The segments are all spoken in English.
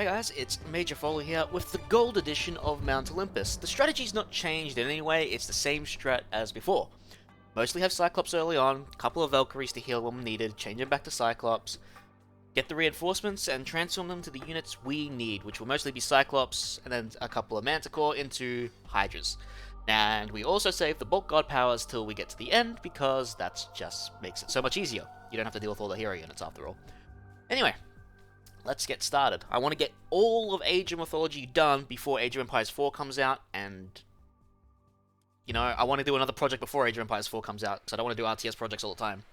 Hey guys, it's Major Foley here with the gold edition of Mount Olympus. The strategy's not changed in any way, it's the same strat as before. Mostly have Cyclops early on, a couple of Valkyries to heal when needed, change them back to Cyclops, get the reinforcements and transform them to the units we need, which will mostly be Cyclops and then a couple of Manticore into Hydras. And we also save the bulk god powers till we get to the end because that just makes it so much easier. You don't have to deal with all the hero units after all. Anyway, let's get started. I want to get all of Age of Mythology done before Age of Empires 4 comes out, and you know, I want to do another project before Age of Empires 4 comes out, because I don't want to do RTS projects all the time.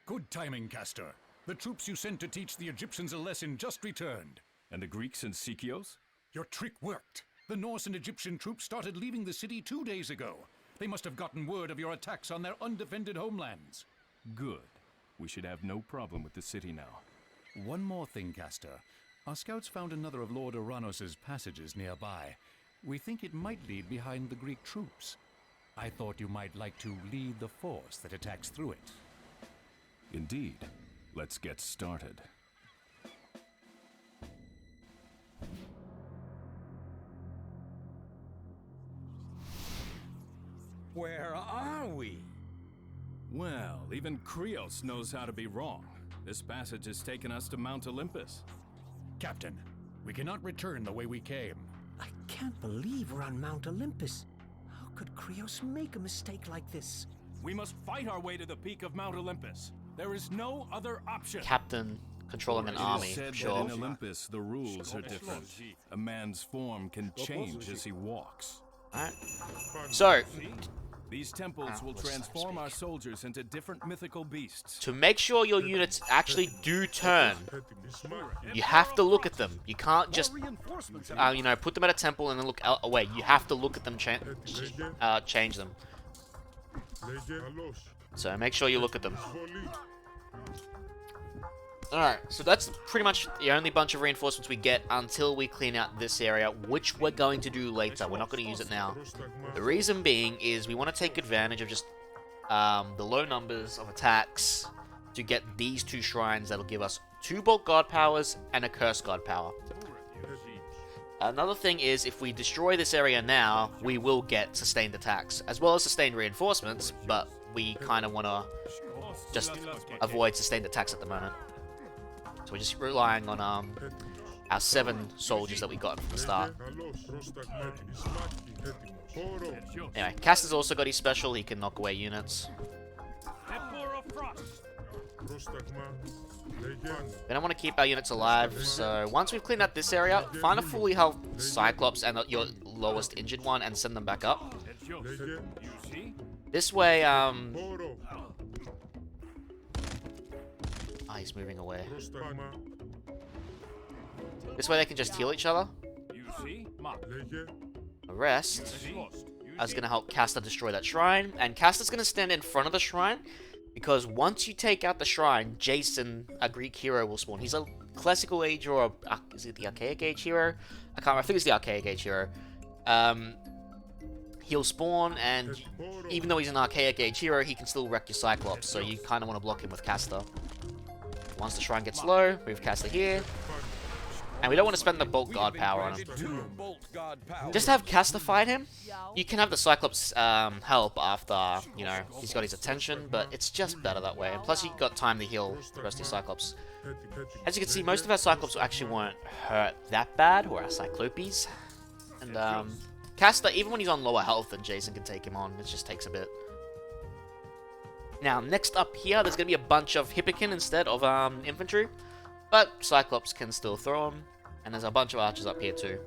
Good timing, Kastor. The troops you sent to teach the Egyptians a lesson just returned. And the Greeks and Sikios? Your trick worked. The Norse and Egyptian troops started leaving the city 2 days ago. They must have gotten word of your attacks on their undefended homelands. Good. We should have no problem with the city now. One more thing, Kastor. Our scouts found another of Lord Oranos' passages nearby. We think it might lead behind the Greek troops. I thought you might like to lead the force that attacks through it. Indeed. Let's get started. Where are we? Well, even Krios knows how to be wrong. This passage has taken us to Mount Olympus. Captain, we cannot return the way we came. I can't believe we're on Mount Olympus. How could Krios make a mistake like this? We must fight our way to the peak of Mount Olympus. There is no other option. Captain controlling an It army, is said sure. that in Olympus, the rules are different. A man's form can change as he walks. Alright. So, These temples will transform our soldiers into different mythical beasts. to make sure your units actually do turn, you have to look at them. You can't just, you know, put them at a temple and then look away. You have to look at them, change them. So make sure you look at them. Alright, so that's pretty much the only bunch of reinforcements we get until we clean out this area, which we're going to do later. We're not going to use it now. The reason being is we want to take advantage of just the low numbers of attacks to get these two shrines that'll give us 2 bulk god powers and a curse god power. Another thing is, if we destroy this area now, we will get sustained attacks, as well as sustained reinforcements, but we kind of want to just avoid sustained attacks at the moment. So we're just relying on our 7 soldiers that we got from the start. Anyway, Kastor's also got his special, he can knock away units. We don't want to keep our units alive, so once we've cleaned out this area, find a fully health Cyclops and your lowest injured one and send them back up. This way, he's moving away. This way they can just heal each other. The rest is going to help Kastor destroy that shrine. And Kastor's going to stand in front of the shrine, because once you take out the shrine, Jason, a Greek hero, will spawn. He's a classical age, or is it the archaic age hero? I think it's the archaic age hero. He'll spawn, and even though he's an archaic age hero, he can still wreck your Cyclops, so you kind of want to block him with Kastor. Once the shrine gets low, move Kastor here. And we don't want to spend the bulk god power on him. Just have Kastor fight him. You can have the Cyclops help after, you know, he's got his attention, but it's just better that way. And plus you've got time to heal the rest of your Cyclops. As you can see, most of our Cyclops actually weren't hurt that bad, or our Cyclopes. And Kastor, even when he's on lower health, then Jason can take him on. It just takes a bit. Now, next up here, there's going to be a bunch of Hippokin instead of infantry, but Cyclops can still throw them, and there's a bunch of archers up here too.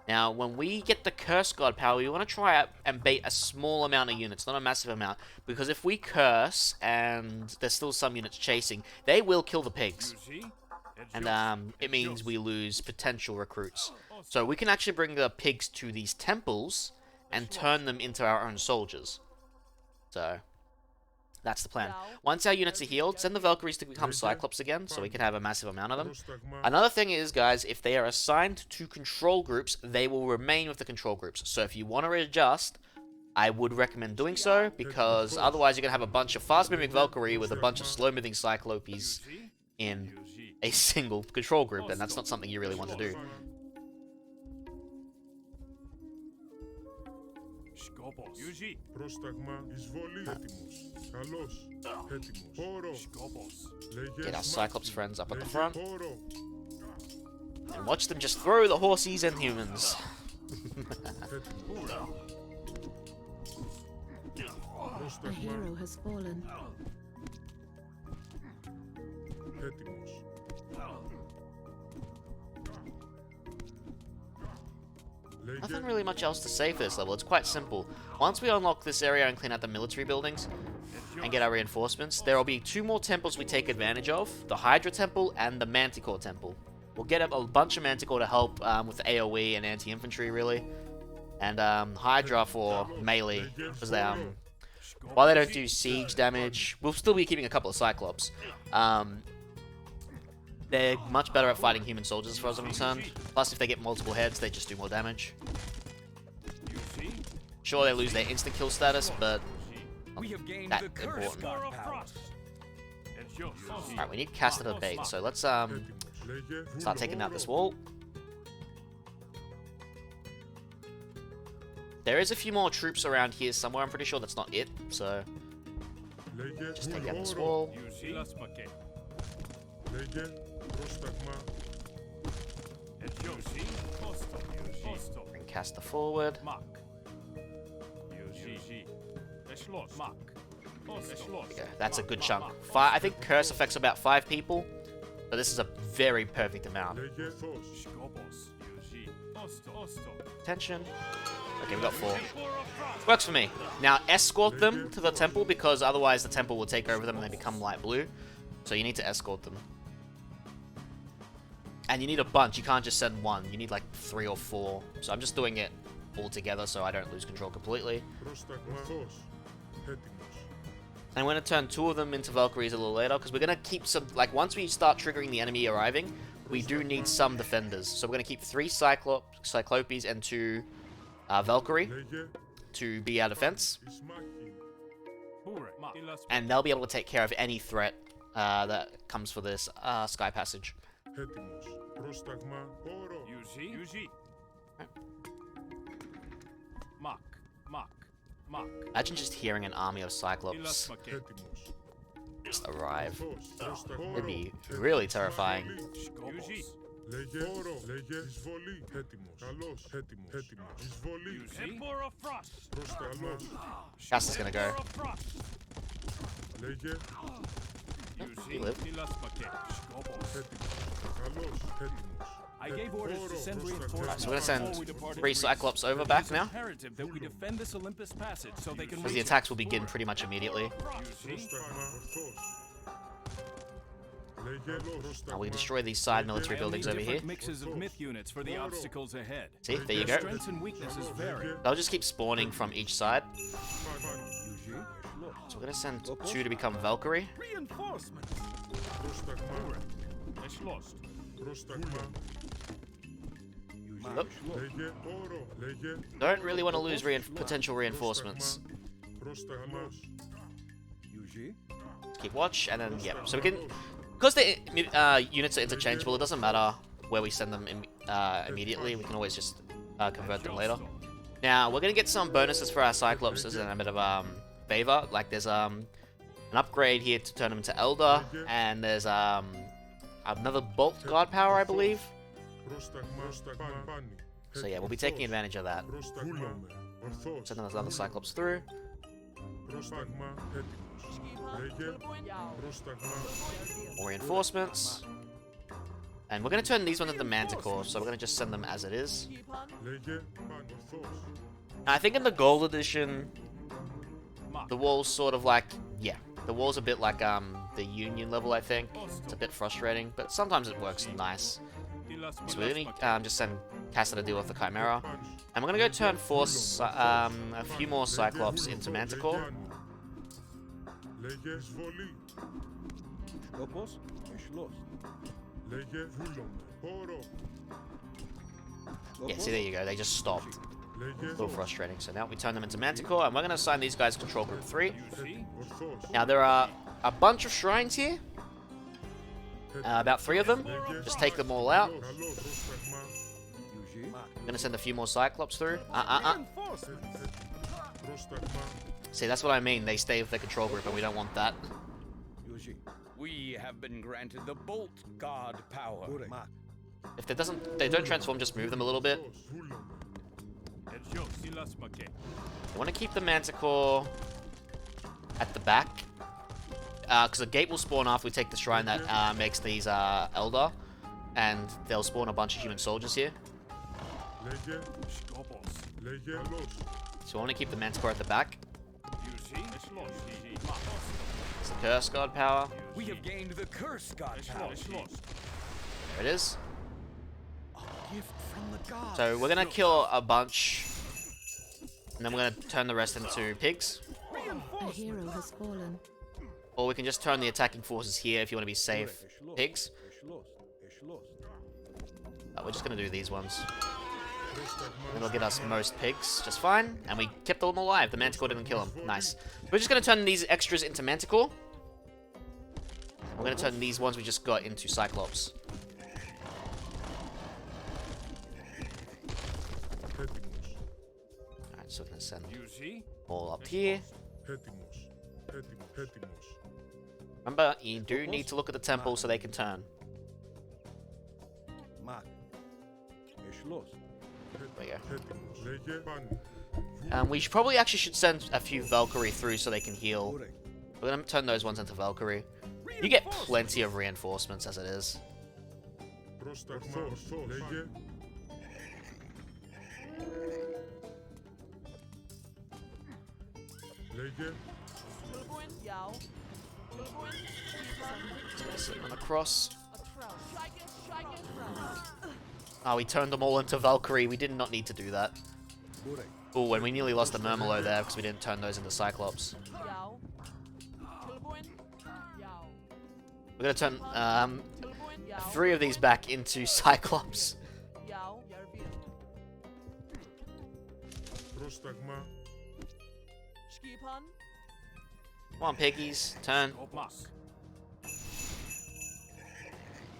Now, when we get the Curse God power, we want to try out and bait a small amount of units, not a massive amount, because if we curse and there's still some units chasing, they will kill the pigs, and it means we lose potential recruits. So we can actually bring the pigs to these temples and turn them into our own soldiers. So that's the plan. Once our units are healed, send the Valkyries to become Cyclops again, so we can have a massive amount of them. Another thing is, guys, if they are assigned to control groups, they will remain with the control groups. So if you want to readjust, I would recommend doing so, because otherwise you're going to have a bunch of fast-moving Valkyrie with a bunch of slow-moving Cyclopes in a single control group, and that's not something you really want to do. Σκόπος. Πρόσταγμα εισβολή. Έτοιμος. Καλός. Έτοιμος. Πόρο. Σκόπος. Get our Cyclops friends up at the front, Πόρο. and watch them just throw the horsies and humans. A hero has fallen. Έτοιμος. Nothing really much else to say for this level. It's quite simple. Once we unlock this area and clean out the military buildings and get our reinforcements, there will be 2 more temples we take advantage of. The Hydra Temple and the Manticore Temple. We'll get a bunch of Manticore to help with AoE and anti-infantry, really. And Hydra for melee, because they, while they don't do siege damage, we'll still be keeping a couple of Cyclops. They're much better at fighting human soldiers as far as I'm concerned. Plus, if they get multiple heads, they just do more damage. Sure, they lose their instant kill status, but not that important. Alright, we need Kastor to bait, so let's start taking out this wall. There is a few more troops around here somewhere, I'm pretty sure that's not it, so just take out this wall. Πρόσταγμα. Bring Kastor forward. There we go. That's a good chunk. I think curse affects about 5 people, but this is a very perfect amount. Attention. Okay, we got 4. Works for me. Now escort them to the temple, because otherwise the temple will take over them and they become light blue. So you need to escort them. And you need a bunch, you can't just send one, you need like 3 or 4. So I'm just doing it all together so I don't lose control completely. And I'm going to turn 2 of them into Valkyries a little later, because we're going to keep some, like once we start triggering the enemy arriving, we do need some defenders. So we're going to keep 3 Cyclopes and 2 Valkyrie to be our defense. And they'll be able to take care of any threat that comes for this Sky Passage. Έτοιμος. Πρόσταγμα. Πόρο. Imagine just hearing an army of Cyclops Έτοιμος. just arrive. Πρόσταγμα. It'd be really terrifying. Λέγε. Πόρο. Λέγε. Εισβολή. Έτοιμος. Καλός. Έτοιμος. Έτοιμος. Εισβολή. Πρόσταγμα. Kastor's gonna go. Λέγε. You live. Καλός. Έτοιμος. I gave orders to send reinforcements. So we're gonna before we send departed 3 Greece. Cyclops over back now, Imperative that we defend this Olympus passage so they can because the reach attacks will begin pretty much immediately. Πρόσταγμα. Ορθός. Λέγε. Now Πρόσταγμα. we destroy these side military buildings over here. different mixes of myth units for the obstacles ahead. See, there you Their go. strengths and weaknesses vary. They'll just keep spawning from each side. So we're gonna send 2 to become Valkyrie. Reinforcements. Πρόσταγμα. Πρόσταγμα. Look, Λέγε. Πόρο. Λέγε. don't really want to lose potential reinforcements. Πρόσταγμα. Keep watch, and then, yeah. So we can, because the units are interchangeable, it doesn't matter where we send them immediately. We can always just convert them later. Now, we're going to get some bonuses for our Cyclops as a bit of favor. Like, there's an upgrade here to turn them into Elder, and there's another Bolt Guard power, I believe. Πρόσταγμα. Πάνι. So yeah, we'll be taking advantage of that. Πρόσταγμα. Ορθός. Send those other Cyclops through. Πρόσταγμα. Έτοιμος. Λέγε. Πρόσταγμα. More reinforcements. And we're going to turn these ones into Manticore, so we're going to just send them as it is. Λέγε. Πάνι. Ορθός. Now, I think in the Gold Edition, the wall's sort of like, yeah, the wall's a bit like the Union level, I think. It's a bit frustrating, but sometimes it works nice. So we're going to just send Kastor to deal with the Chimera. And we're going to go turn a few more Cyclops into Manticore. Λέγε. Εισβολή. Λέγε. Βούλομαι. Πόρο. Yeah, see, there you go. They just stopped. Λέγε. A little frustrating. So now we turn them into Manticore, and we're going to assign these guys Control Group 3. Ορθός. Now, there are a bunch of shrines here. About 3 of them. Just take them all out. Καλό πρόσταγμα. I'm gonna send a few more Cyclops through. Πρόσταγμα. See, that's what I mean. They stay with their control group, and we don't want that. We have been granted the Bolt Guard power. If they don't transform, just move them a little bit. Βούλομαι. I want to keep the Manticore at the back. Because the gate will spawn after we take the shrine that makes these Elder. And they'll spawn a bunch of human soldiers here. Λέγε. Λέγε. Καλώς. So I want to keep the Manticore at the back. It's the Curse God power. We have gained the Curse God power. There it is. Gift from the gods. So we're going to kill a bunch. And then we're going to turn the rest into pigs. A hero has fallen. Or we can just turn the attacking forces here if you want to be safe. Pigs. We're just going to do these ones. It'll get us most pigs just fine. And we kept them alive. The Manticore didn't kill them. Nice. We're just going to turn these extras into Manticore. We're going to turn these ones we just got into Cyclops. Alright, so we're going to send all up here. Έτοιμος. Έτοιμος. Remember, you do need to look at the temple so they can turn. There you go. Έτοιμος. Λέγε. Πάνε. We probably actually should send a few Valkyrie through so they can heal. We're going to turn those ones into Valkyrie. You get plenty of reinforcements as it is. Πρόσταγμα. Ορθός. Λέγε. Λέγε. Sit on the cross. Oh, we turned them all into Valkyrie. We did not need to do that. Oh, and we nearly lost the Murmelo there because we didn't turn those into Cyclops. We're gonna turn 3 of these back into Cyclops. Πρόσταγμα. Come on, piggies, turn.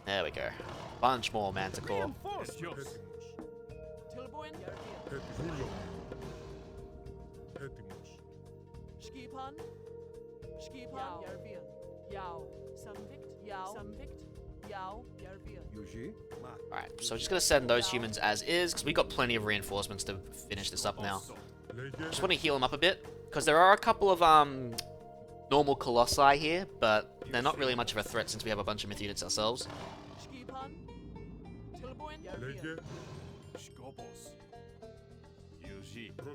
There we go. Bunch more Manticore. Έτοιμος. Βούλομαι. Έτοιμος. Alright, so we're just gonna send those humans as is, because we got plenty of reinforcements to finish this up now. Λέγε. Just want to heal them up a bit, because there are a couple of normal Colossi here, but they're not really much of a threat since we have a bunch of Myth units ourselves. Λέγε.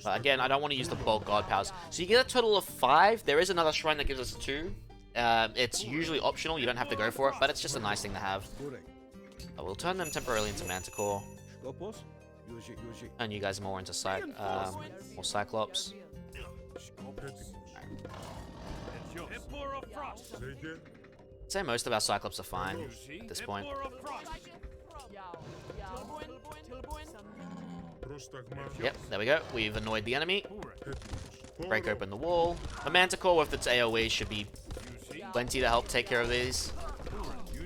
But again, I don't want to use the bulk god powers. So you get a total of 5. There is another shrine that gives us 2. It's usually optional, you don't have to go for it, but it's just a nice thing to have. We'll turn them temporarily into Manticore. And you guys more into more Cyclops. Λέγε. I'd say most of our Cyclops are fine at this point. Πρόσταγμα. Yep, there we go. We've annoyed the enemy. Έτοιμος. Break open the wall. A Manticore with its AoE should be plenty to help take care of these.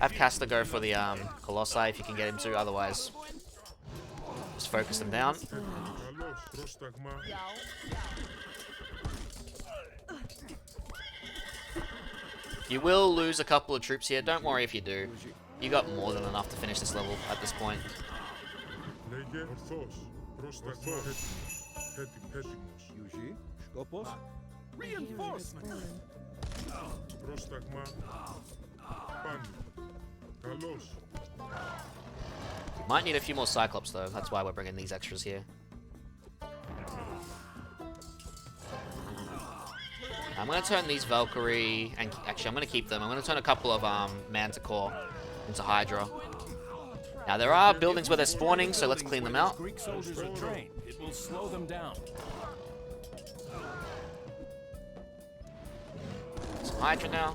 Have Kastor go for the Colossi if you can get him to, otherwise just focus them down. Καλώς. Πρόσταγμα. You will lose a couple of troops here, don't worry if you do. You got more than enough to finish this level at this point. Λέγε. Ορθός. Πρόσταγμα. Έτοιμος. A hero has fallen. Πρόσταγμα. Πάνε. Καλώς. Might need a few more Cyclops though, that's why we're bringing these extras here. I'm going to turn these Valkyrie, and actually I'm going to keep them. I'm going to turn a couple of Manticore into Hydra. Now there are buildings where they're spawning, so let's clean them out. Greek soldiers are trained. It will slow them down. Some Hydra now.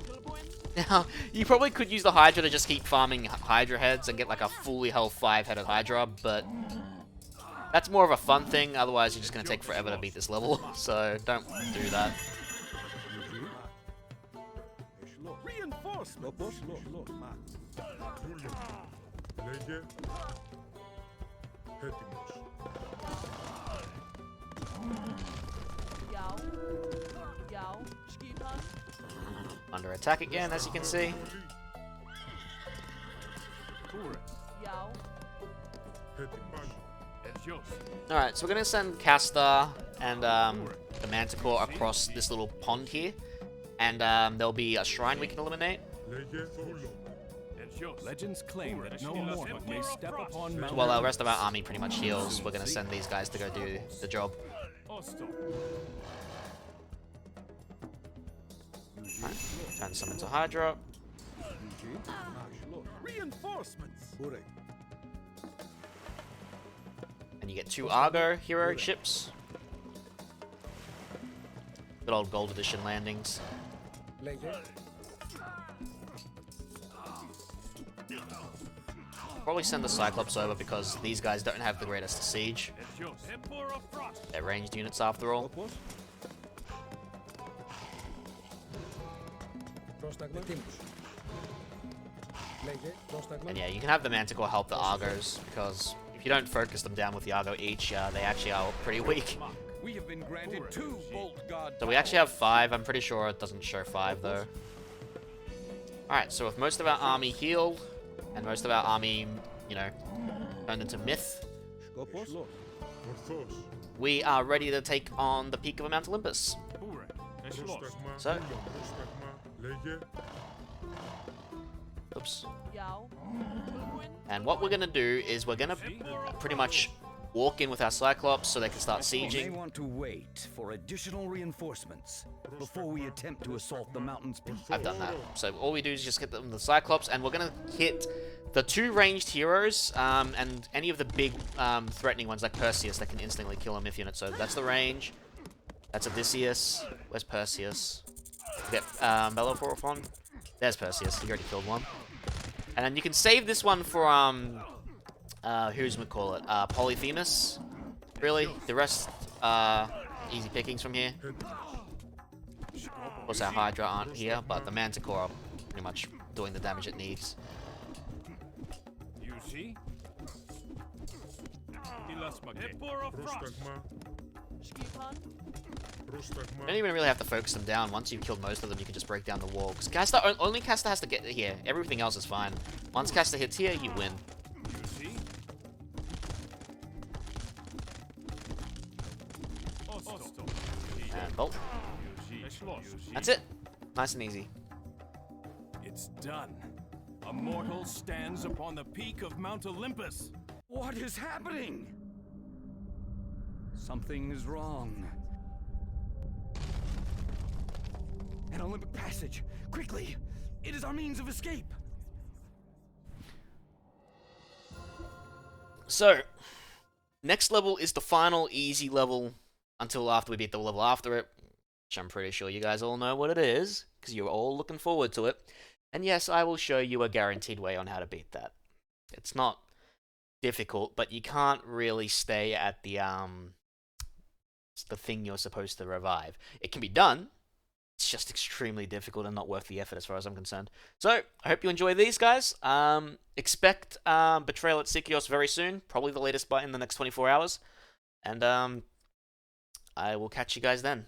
Now, you probably could use the Hydra to just keep farming Hydra heads and get like a fully health 5-headed Hydra, but that's more of a fun thing, otherwise you're just going to take forever to beat this level, so don't do that. Σκοπός, μα. Τούλο. Λέγε. Έτοιμος. Jou. Jou. Skipan. Under attack again, as you can see. Jou. Έτοιμος. Alright, so we're gonna send Kastor and the Manticore across this little pond here. And there'll be a shrine we can eliminate. Λέγε. Τούλο. Legends claim that no mortal may step upon Mount While the rest of our army pretty much heals, we're gonna send these guys to go do the job. Alright, turn some into Hydra. Reinforcements. And you get 2 Argo hero ships. Good old gold edition landings. Λέγε. Probably send the Cyclopes over because these guys don't have the greatest siege. They're ranged units after all. Σκοπός. Πρόσταγμα. Έτοιμος. Λέγε. Πρόσταγμα. And yeah, you can have the Manticore help the Argos because if you don't focus them down with the Argo each, they actually are pretty weak. We have been granted 2 Bolt God So we actually have 5. I'm pretty sure it doesn't show 5 though. Alright, so with most of our army healed, and most of our army, you know, turned into myth, Σκοπός. Ορθός. we are ready to take on the peak of Mount Olympus. Πρόσταγμα. So, Πρόσταγμα. Λέγε. oops. Jou. And what we're gonna do is we're gonna pretty much walk in with our Cyclops so they can start We may sieging. want to wait for additional reinforcements before we attempt to assault the mountain's peak. I've done that. So all we do is just hit them with the Cyclops, and we're gonna hit the 2 ranged heroes, and any of the big threatening ones like Perseus that can instantly kill a myth unit. So that's the range. That's Odysseus. Where's Perseus? Get Bellerophon. There's Perseus. He already killed one. And then you can save this one for who's we call it? Polyphemus. Really, the rest easy pickings from here. Of course, our Hydra aren't here, but the Manticore are pretty much doing the damage it needs. You see? Πρόσταγμα. Skipan. Πρόσταγμα. You don't even really have to focus them down. Once you've killed most of them, you can just break down the wall. Because Kastor, only Kastor has to get here. Everything else is fine. Once Kastor hits here, you win. You see? And bolt. That's it. Nice and easy. It's done. A mortal stands upon the peak of Mount Olympus. What is happening? Something is wrong. An Olympic passage! Quickly! It is our means of escape! So, next level is the final easy level until after we beat the level after it, which I'm pretty sure you guys all know what it is, because you're all looking forward to it. And yes, I will show you a guaranteed way on how to beat that. It's not difficult, but you can't really stay at the thing you're supposed to revive. It can be done. It's just extremely difficult and not worth the effort as far as I'm concerned. So, I hope you enjoy these, guys. Expect Betrayal at Cyclopes very soon. Probably the latest in the next 24 hours. And I will catch you guys then.